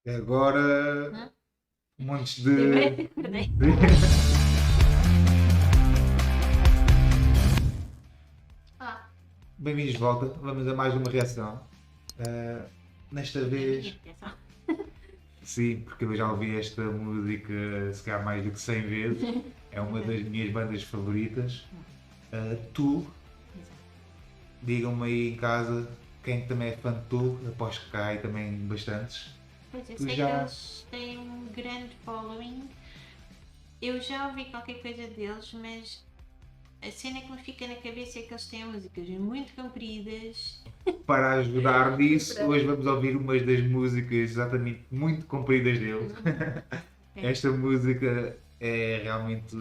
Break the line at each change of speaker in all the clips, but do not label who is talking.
Agora,
Hã?
montes
Lembrei, acordei. Ah,
Bem-vindos de volta. Vamos a mais uma reação. Ah, Nesta
é minha
vez,
atenção.
sim, porque eu já ouvi esta música se calhar mais do que 100 vezes. É uma das minhas bandas favoritas. Tu,
Exato.
digam-me aí em casa quem também é fã de Tu, aposto que cá aí também bastantes.
Pois eu
Tu
sei que
já.
eles têm um grande following. Eu já ouvi qualquer coisa deles, mas a cena que me fica na cabeça é que eles têm músicas muito compridas.
Para ajudar nisso, hoje vamos ouvir umas das músicas exatamente muito compridas deles.
Ok.
Esta música é realmente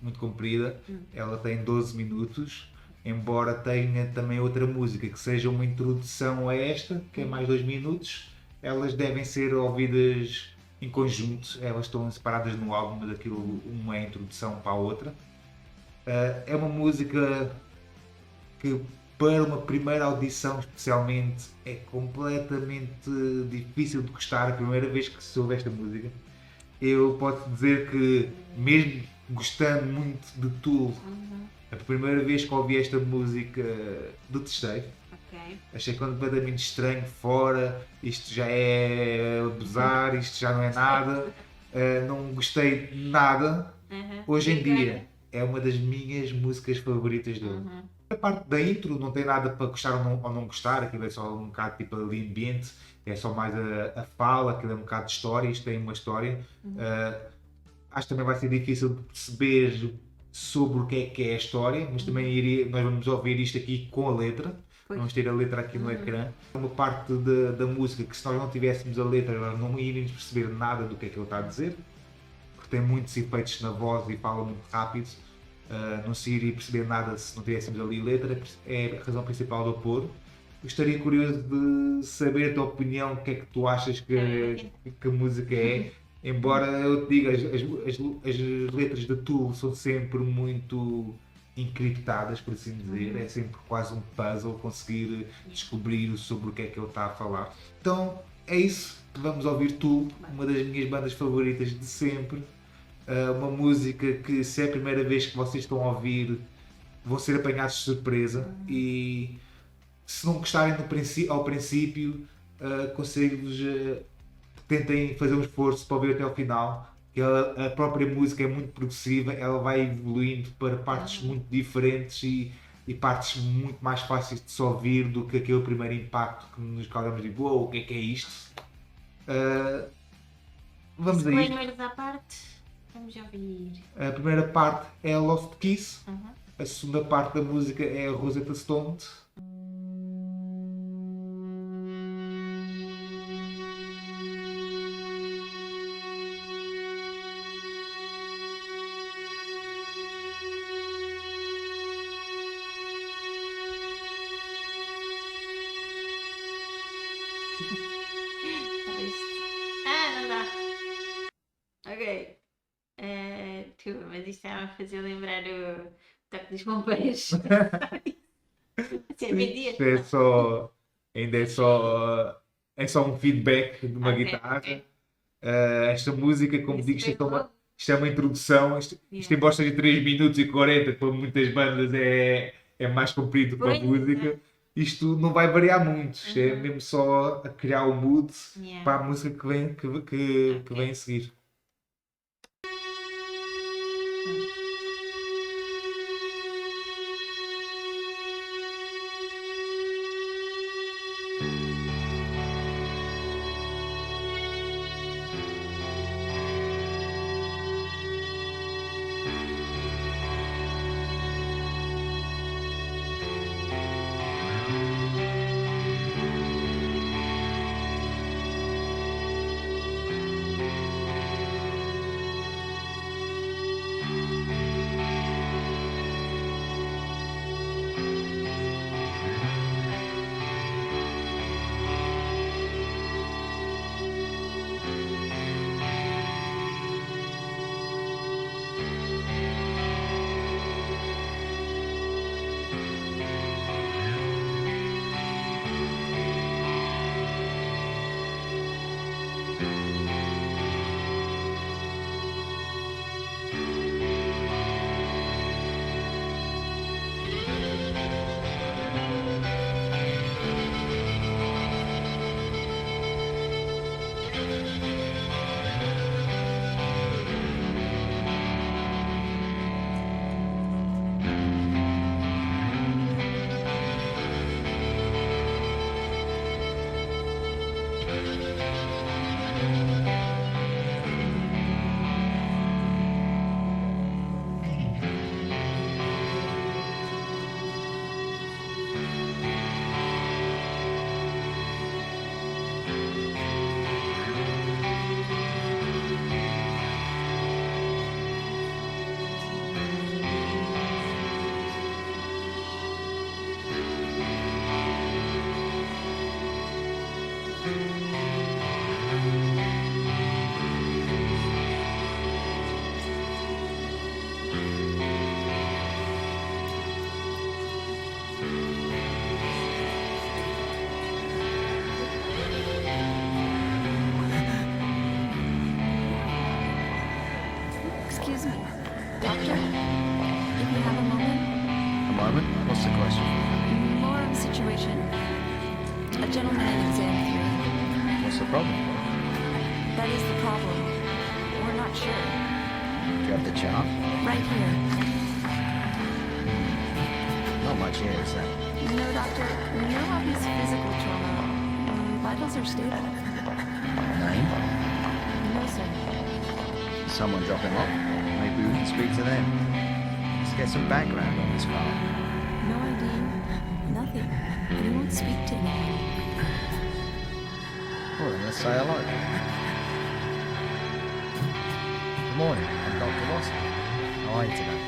muito comprida, ela tem 12 minutos, embora tenha também outra música que seja uma introdução a esta, que é mais 2 minutos. Elas devem ser ouvidas em conjunto, elas estão separadas no álbum, mas aquilo uma é a introdução para a outra. É uma música que para uma primeira audição especialmente é completamente difícil de gostar a primeira vez que se ouve esta música. Eu posso dizer que mesmo gostando muito de Tool, a primeira vez que ouvi esta música detestei.
Ok.
Achei completamente estranho, fora, isto já é abusar, isto já não é nada, não gostei de nada. Hoje
E
em
agora?
dia é uma das minhas músicas favoritas dele. A parte da intro não tem nada para gostar ou não gostar, aquilo é só um bocado tipo ali ambiente, é só mais a fala, aquilo é um bocado de história, isto tem uma história. Acho que também vai ser difícil de perceber sobre o que é a história, mas também nós vamos ouvir isto aqui com a letra.
Pois.
Vamos ter a letra aqui no ecrã. Uma parte da música que se nós não tivéssemos a letra nós não iríamos perceber nada do que é que ele está a dizer, porque tem muitos efeitos na voz e fala muito rápido. Não se iria perceber nada se não tivéssemos ali letra, é a razão principal do pôr. Gostaria curioso de saber a tua opinião, o que é que tu achas que a música é. Embora eu te diga, as letras de Tool são sempre muito encriptadas, por assim dizer. É sempre quase um puzzle conseguir descobrir sobre o que é que ele está a falar. Então é isso. Vamos ouvir Tool, uma das minhas bandas favoritas de sempre. Uma música que, se é a primeira vez que vocês estão a ouvir, vão ser apanhados de surpresa. E se não gostarem ao princípio, aconselho-vos tentem fazer um esforço para ouvir até ao final. Que a própria música é muito progressiva, ela vai evoluindo para partes muito diferentes e partes muito mais fáceis de se ouvir do que aquele primeiro impacto que nos causamos de uou, o que é isto? Uh, Vamos a isto.
Disclaimers à parte, vamos ouvir.
A primeira parte é a Lost Kiss,
Uhum.
a segunda parte da música é a Rosetta Stone.
Não dá. Ok. Desculpa, mas isto estava a fazer lembrar o toque dos bombeiros. Isso é
Sim,
meio-dia.
isto é só, ainda é só um feedback de uma
Ok,
guitarra.
ok.
Esta música, como
Isso
digo,
foi bom.
isto é uma introdução. Isto
Yeah.
embora seja 3 minutos e 40, que para muitas bandas é mais comprido que uma
Pois,
música. Isto não vai variar muito. Isto é mesmo só a criar o mood
Yeah.
para a música que vem a seguir.
Excuse me, doctor, if you have a moment,
A moment? What's the question?
more of a situation. A gentleman in exam theory.
What's the problem?
That is the problem. We're not sure.
Do you have the chart?
Right here.
Not much here, is there?
No, doctor, no obvious physical trauma. Vitals are stable.
Name?
No, sir.
Someone drop him off? Maybe we can speak to them. Let's get some background on this file.
No ID. Nothing. And he won't speak to anyone.
Well, then let's say hello. Good morning, I'm Dr. Watson. How are you today?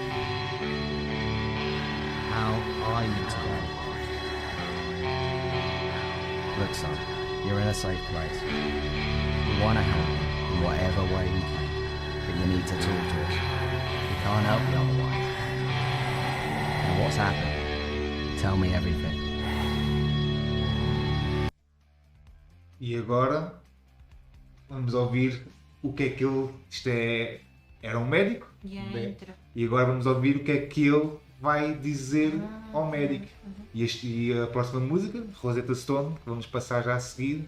How are you today? Look, son, you're in a safe place. We want to help you in whatever way we can, but you need to talk to us. We can't help you otherwise. Now, what's happened? Tell me everything.
E agora vamos ouvir o que é que ele. Era um médico?
E a
Bem,
intro.
e agora vamos ouvir o que é que ele vai dizer ao médico. E a próxima música, Rosetta Stone, que vamos passar já a seguir,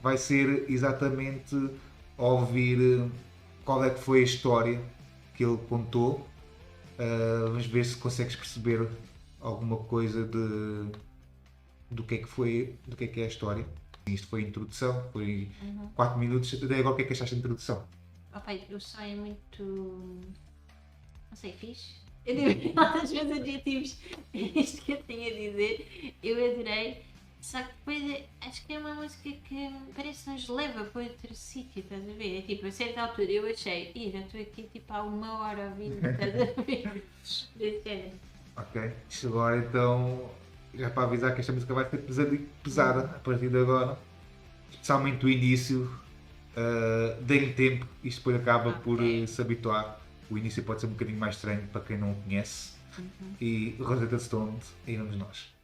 vai ser exatamente ouvir qual é que foi a história que ele contou. Vamos ver se consegues perceber alguma coisa do que é que foi, do que é a história. Isto foi a introdução, foi 4 minutos. Até agora, o que é que achaste da introdução?
Oh, pai, o som é muito. Não sei, fixe. Eu digo todos os meus adjetivos. Isto que eu tenho a dizer. Eu adorei. Só que depois acho que é uma música que parece que nos leva para outro sítio, estás a ver? É tipo, a certa altura eu achei, já estou aqui tipo há 1h ouvindo, estás a ver? Desse género.
Ok, isto agora então, já para avisar que esta música vai ser pesada a partir de agora, especialmente o início, deem tempo, isto depois acaba por se habituar. O início pode ser um bocadinho mais estranho para quem não o conhece. E Rosetta Stone, aí vamos nós.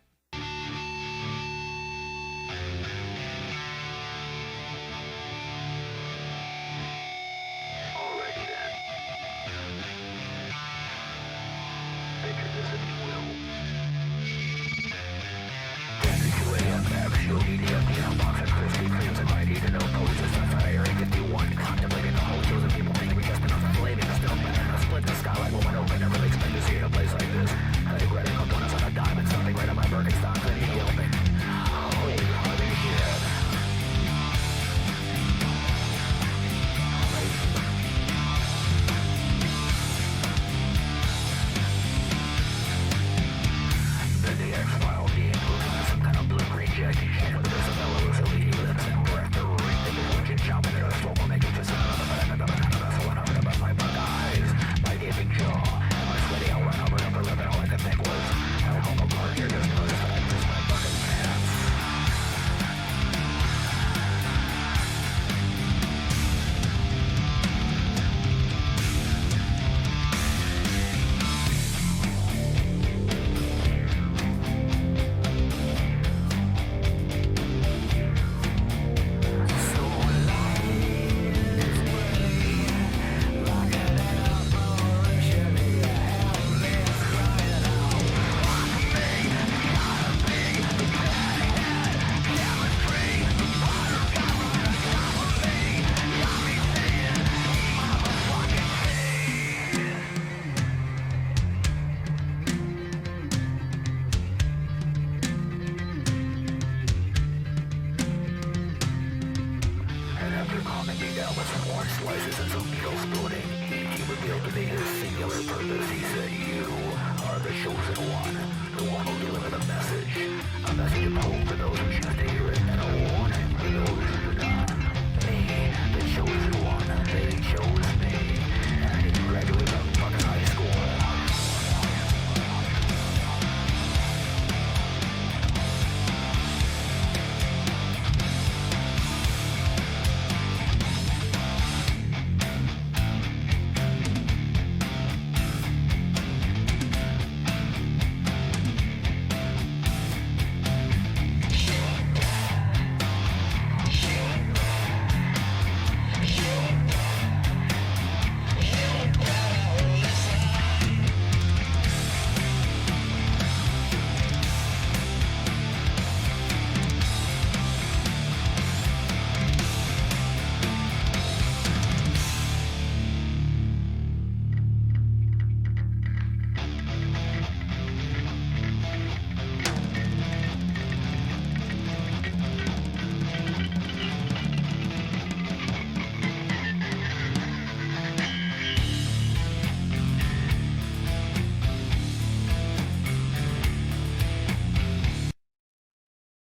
Split the sky like woman open, never expect to see a place like this. I regret it, I'm on a diamond, something right on my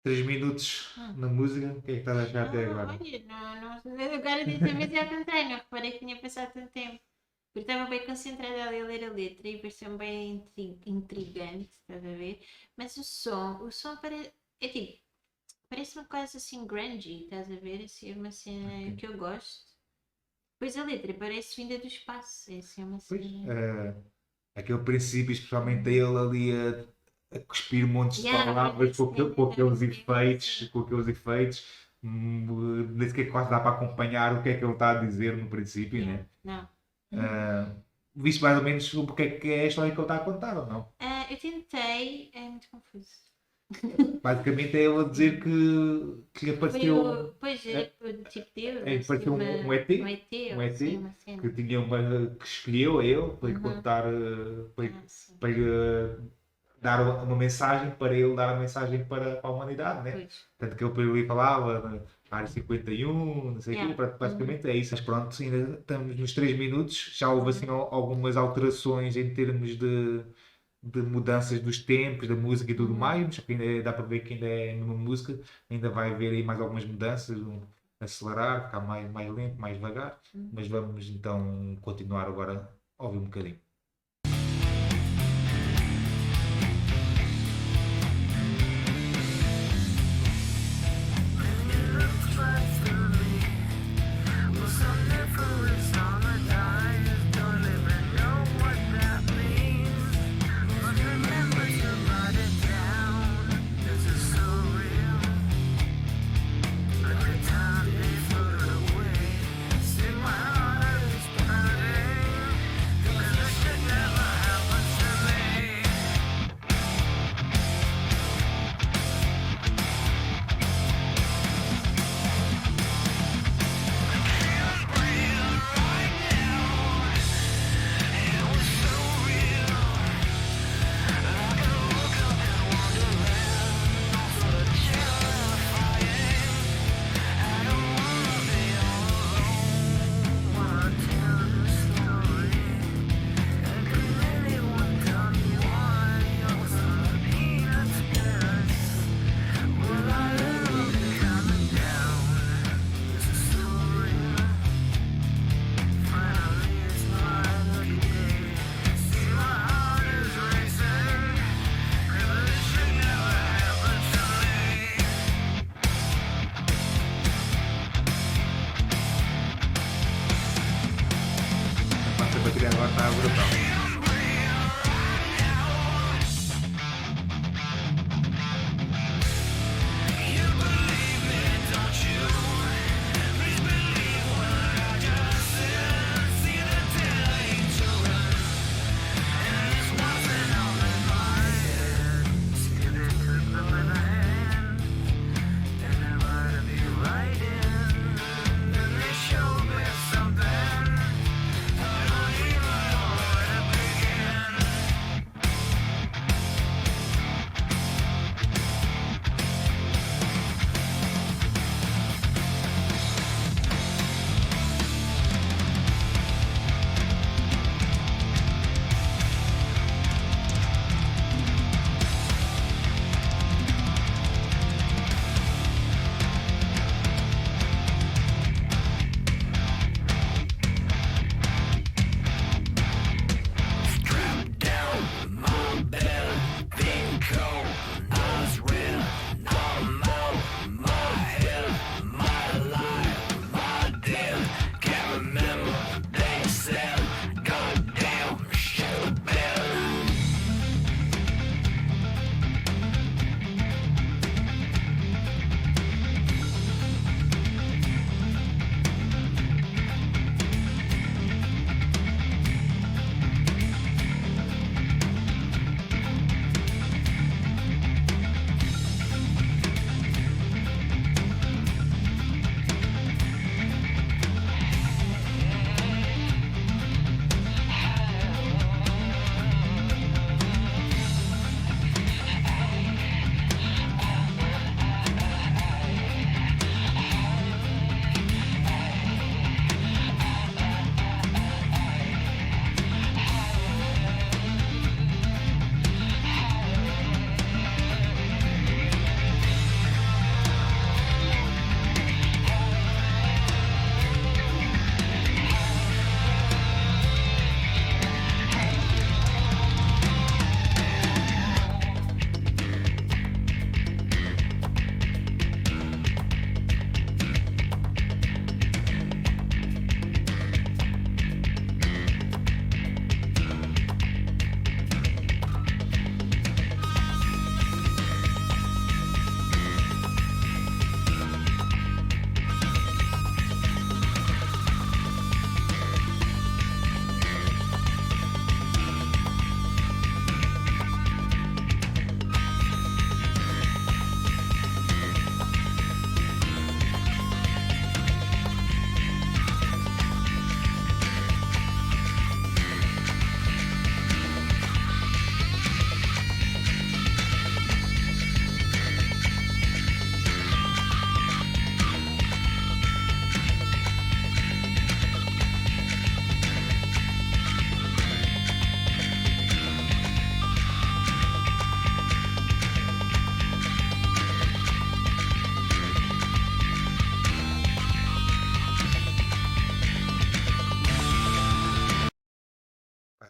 3 minutos na música, o que é que estás a achar até agora?
Olha, agora desta vez já contei, não reparei que tinha passado tanto tempo. Porque estava bem concentrada ali a ler a letra e pareceu bem intrigante, estás a ver? Mas o som é tipo, parece uma coisa assim grungy, estás a ver? Assim, é uma cena que eu gosto. Depois a letra parece vinda do espaço, é assim uma
Pois,
cena...
aquele princípio, especialmente ele ali a cuspir montes de palavras com aqueles efeitos, nem sequer quase dá para acompanhar o que é que ele está a dizer no princípio, né?
Não.
Viste mais ou menos o que é a história que ele está a contar, ou não?
Eu tentei, é muito confuso.
Basicamente é ele a dizer que lhe apareceu.
Pois é, tipo Deus.
Pareceu um ET,
assim, uma cena.
que tinha que escolheu a ele para lhe contar, para lhe dar uma mensagem, para ele dar a mensagem para a humanidade, né?
Pois.
Tanto que ele ali falava área 51, não sei o quê, basicamente é isso. Mas pronto, ainda estamos nos 3 minutos, já houve assim algumas alterações em termos de mudanças dos tempos, da música e tudo mais, mas ainda dá para ver que ainda é a mesma música, ainda vai haver aí mais algumas mudanças, acelerar, ficar mais lento, mais devagar, mas vamos então continuar agora a ouvir um bocadinho. A bateria agora está brutal.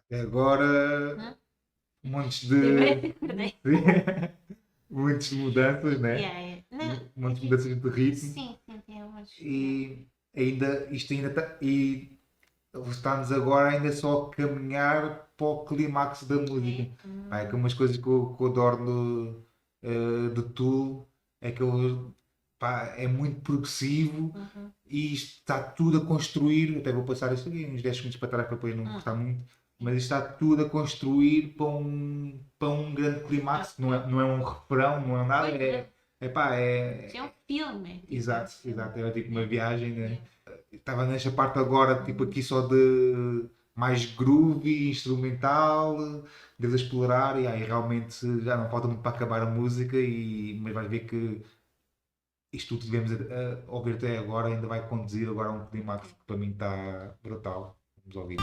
Até agora,
Hã?
montes
Eu bem
de.
recordei.
Muitas mudanças, né?
Yeah, yeah. Não,
Muitas mudanças de ritmo.
sim, tem algumas.
E isto ainda está. E está-nos agora ainda só a caminhar para o clímax da música. Pá, é que umas coisas que eu adoro de Tool é que ele, pá, é muito progressivo e isto está tudo a construir. Até vou passar isto aqui uns 10 segundos para trás para depois não gostar muito. Mas isto está tudo a construir para um grande clímax. Não é um refrão, não é nada.
Pois
É
é um filme. Tipo,
exato, exato. É tipo uma viagem, né? Estava nesta parte agora, tipo aqui só de mais groovy, instrumental, deles explorar, e aí realmente já não falta muito para acabar a música, mas vais ver que isto tudo que tivemos a ouvir até agora ainda vai conduzir agora a um clímax que para mim está brutal. Vamos ouvir.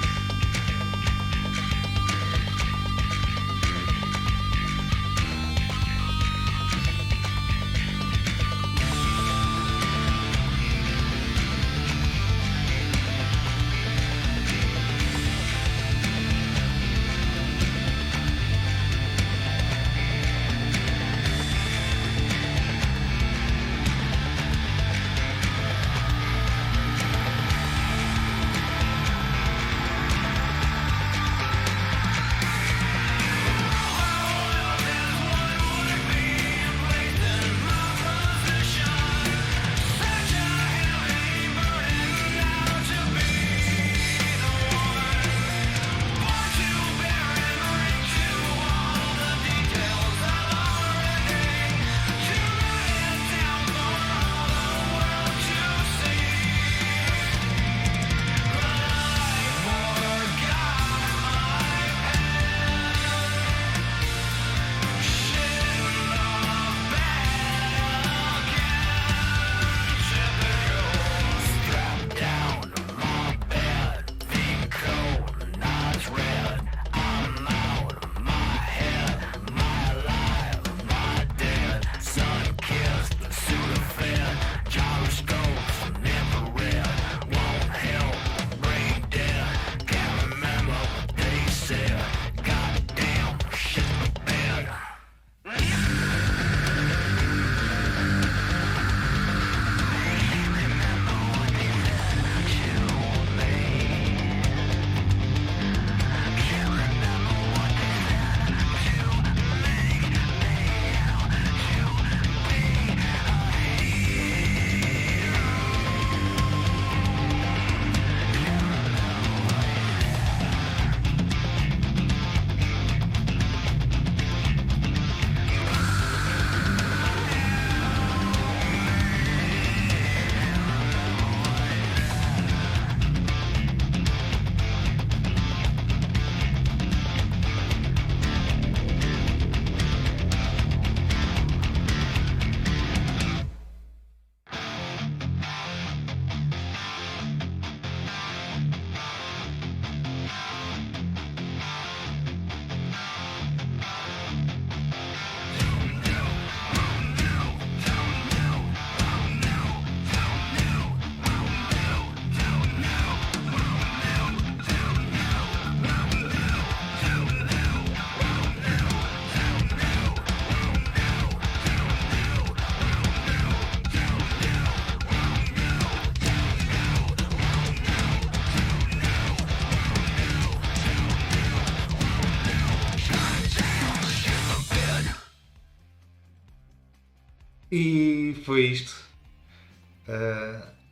E foi isto.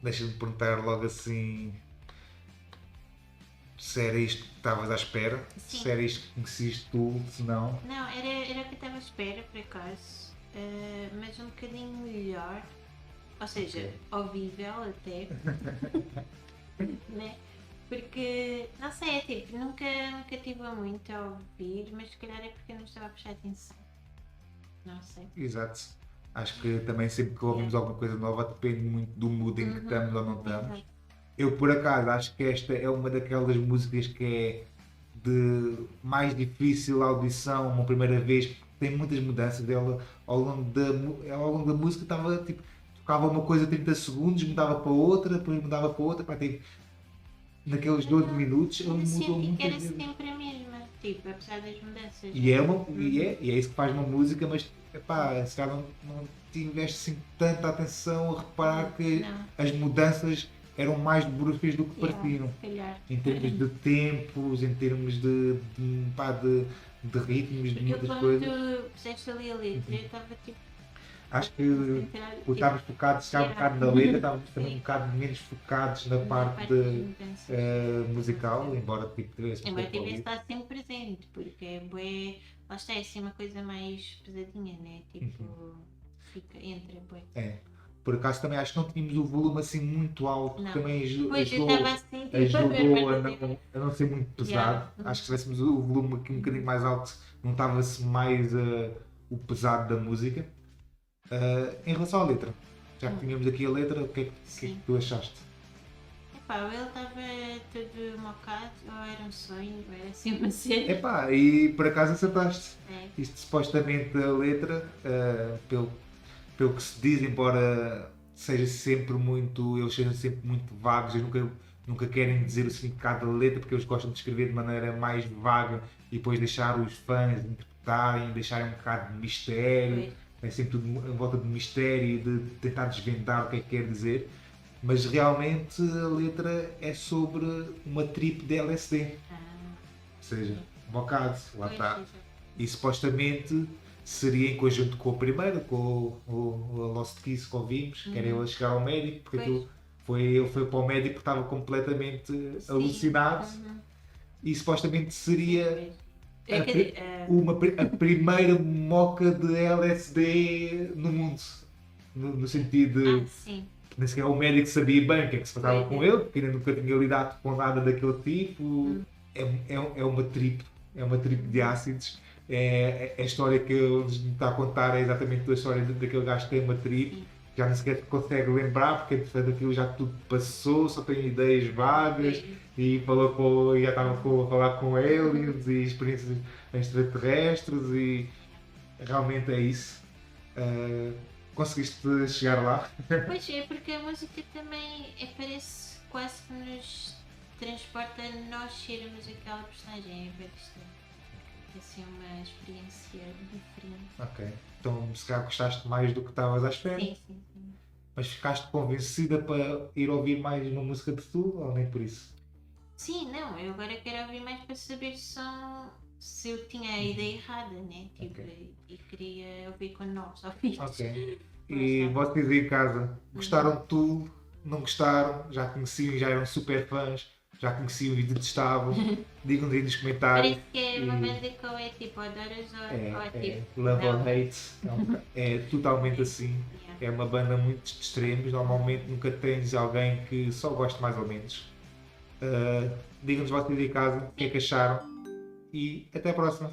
Deixa-me perguntar logo assim se era isto que estavas à espera,
Sim.
se era isto que conheciste tu, se não.
Não, era o que eu estava à espera, por acaso. Mas um bocadinho melhor. Ou seja, ouvível até. Né? Porque, não sei, é tipo, nunca tive muito a ouvir, mas se calhar é porque eu não estava a prestar atenção. Não sei.
Exato. Acho que também sempre que ouvimos alguma coisa nova depende muito do mood em que estamos ou não estamos.
Exato.
Eu por acaso acho que esta é uma daquelas músicas que é de mais difícil audição uma primeira vez, porque tem muitas mudanças dela ao longo da música. Estava tipo, tocava uma coisa 30 segundos, mudava para outra, depois mudava para outra, pá, tipo, naqueles 12 minutos ele
Eu
mudou
senti que
muitas
era
vezes.
sempre a mesma, tipo, apesar das mudanças.
E é isso que faz uma música, mas epá, se calhar não tiveste assim tanta atenção a reparar que
Não.
as mudanças eram mais bruscas do que pareciam.
Se calhar.
Em termos de tempos, em termos de ritmos, de
Porque eu,
muitas
quando
coisas.
tu puseste ali a letra, eu estava tipo.
Acho que por estarmos focados, se calhar um bocado na letra, estávamos também um bocado menos focados na parte musical, embora tipo, tivesse
Embora tivesse estado sempre presente, porque é bué. Lá está, é assim uma coisa mais pesadinha, né? Tipo, fica entre bué.
É. Por acaso também acho que não tínhamos o volume assim muito alto,
Não.
que também
Pois eu
ajudou,
estava assim, tipo,
ajudou
a
a
ver,
não ser muito pesado.
Yeah.
Acho que se tivéssemos o volume aqui um bocadinho mais alto, notava-se mais o pesado da música. Em relação à letra, já que tínhamos aqui a letra, o que é que
Sim.
tu achaste?
Epá, ou ele estava todo mocado, ou era um sonho, ou era assim uma cena.
Epá, e por acaso acertaste.
É.
Isto supostamente a letra, pelo que se diz, embora seja sempre muito, eles sejam sempre muito vagos, eles nunca querem dizer o significado da letra porque eles gostam de escrever de maneira mais vaga e depois deixar os fãs interpretarem, deixarem um bocado de mistério. É sempre tudo em volta de mistério e de tentar desvendar o que é que quer dizer. Mas realmente a letra é sobre uma trip de LSD.
Ah,
Ou seja, bocado, lá
pois,
está.
exato.
E supostamente seria em conjunto com a primeira, com o Lost Kiss que ouvimos, que era ele a chegar ao médico, porque
Pois.
ele foi para o médico porque estava completamente alucinado. E supostamente seria
É, quer dizer,
a primeira moca de LSD no mundo. No sentido de
sim.
nem sequer o médico sabia bem o que é que se passava
Pois
com
é.
ele, porque ainda nunca tinha lidado com nada daquele tipo. É uma trip de ácidos. A história que ele nos está a contar é exatamente a história daquele gajo que tem uma trip.
Sim.
Já nem sequer consegue lembrar, porque entretanto aquilo já tudo passou, só tem ideias vagas e já estava a falar com aliens e experiências extraterrestres e realmente é isso. Conseguiste chegar lá?
Pois é, porque a música também parece quase que nos transporta a nós sermos aquela personagem. É bem estranho. É assim uma experiência diferente.
Ok. Então se calhar gostaste mais do que estavas à espera,
Sim, sim, sim.
mas ficaste convencida para ir ouvir mais uma música de tu ou nem por isso?
Sim, não, eu agora quero ouvir mais para saber se eu tinha a ideia errada, né? Tipo,
Ok.
e queria ouvir com novos ouvidos.
Ok. E vocês aí em casa, gostaram de tu? Não gostaram? Já conheciam, já eram super fãs? Já conheciam e detestavam? Digam-nos aí nos comentários.
Parece que é uma banda que ou é tipo adoras ou é tipo.
Love
não.
or Hate. Não, é totalmente assim.
Yeah.
É uma banda muito de extremos. Normalmente nunca tens alguém que só goste mais ou menos. Digam-nos vocês aí em casa o que é que acharam. E até a próxima.